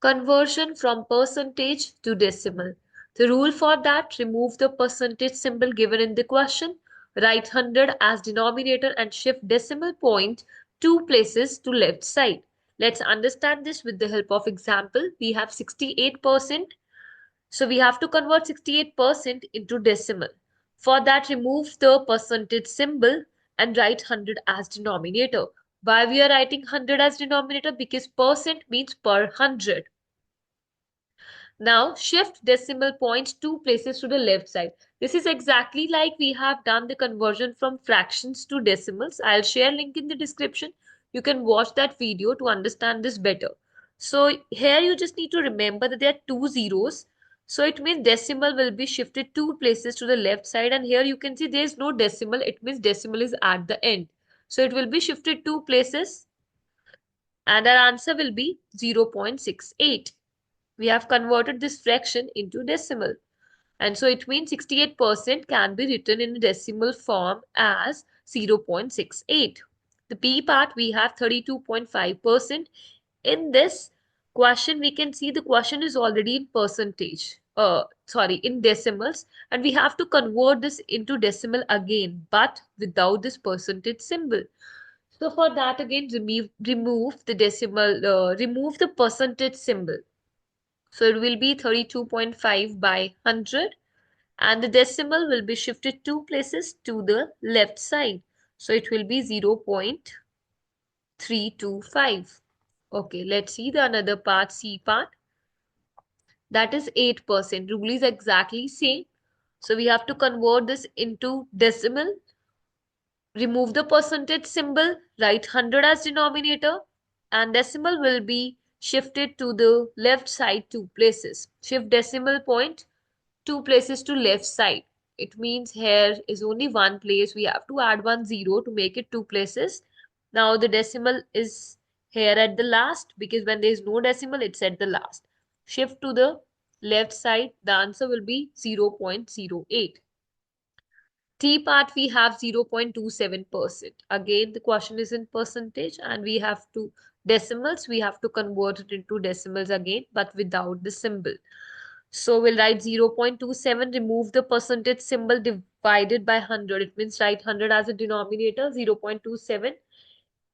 Conversion from percentage to decimal. The rule for that, remove the percentage symbol given in the question, write 100 as denominator and shift decimal point 2 places to left side. Let's understand this with the help of example. We have 68%. So we have to convert 68% into decimal. For that, remove the percentage symbol and write 100 as denominator. Why we are writing 100 as denominator? Because percent means per 100. Now shift decimal points 2 places to the left side. This is exactly like we have done the conversion from fractions to decimals. I'll share link in the description. You can watch that video to understand this better. So here you just need to remember that there are 2 zeros. So it means decimal will be shifted 2 places to the left side, and here you can see there is no decimal. It means decimal is at the end. So it will be shifted 2 places and our answer will be 0.68. We have converted this fraction into decimal. And so it means 68% can be written in decimal form as 0.68. The P part, we have 32.5%. In this question, we can see the question is already in percentage. In decimals. And we have to convert this into decimal again, but without this percentage symbol. So for that again, remove the decimal, remove the percentage symbol. So it will be 32.5 by 100 and the decimal will be shifted 2 places to the left side. So it will be 0.325. Okay, let's see the another part, C part. That is 8%. Rule is exactly same. So we have to convert this into decimal. Remove the percentage symbol, write 100 as denominator and decimal will be shifted to the left side 2 places. Shift decimal point 2 places to left side. It means here is only one place. We have to add 1 0 to make it 2 places. Now the decimal is here at the last because when there is no decimal, it's at the last. Shift to the left side. The answer will be 0.08. T part we have 0.27%. Again, the question is in percentage and we have to decimals. We have to convert it into decimals again, but without the symbol. So we'll write 0.27, remove the percentage symbol divided by 100. It means write 100 as a denominator, 0.27.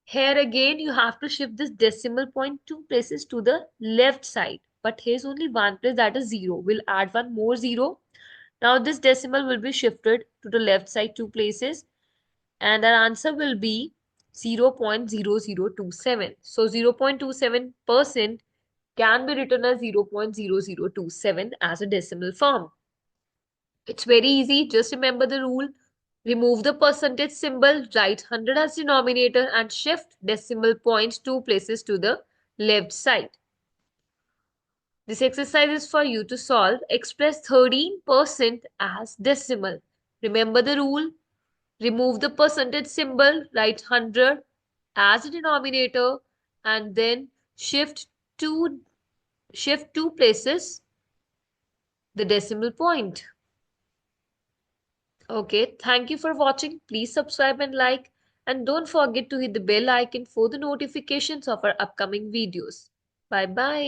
Here again, you have to shift this decimal point 2 places to the left side. But here's only one place, that is 0. We'll add one more 0. Now this decimal will be shifted to the left side 2 places. And our answer will be 0.0027. So 0.27% can be written as 0.0027 as a decimal form. It's very easy. Just remember the rule. Remove the percentage symbol, write 100 as denominator and shift decimal points 2 places to the left side. This exercise is for you to solve. Express 13% as decimal. Remember the rule. Remove the percentage symbol, write 100 as a denominator and then shift 2 places the decimal point. Okay, thank you for watching. Please subscribe and like, and don't forget to hit the bell icon for the notifications of our upcoming videos. Bye bye.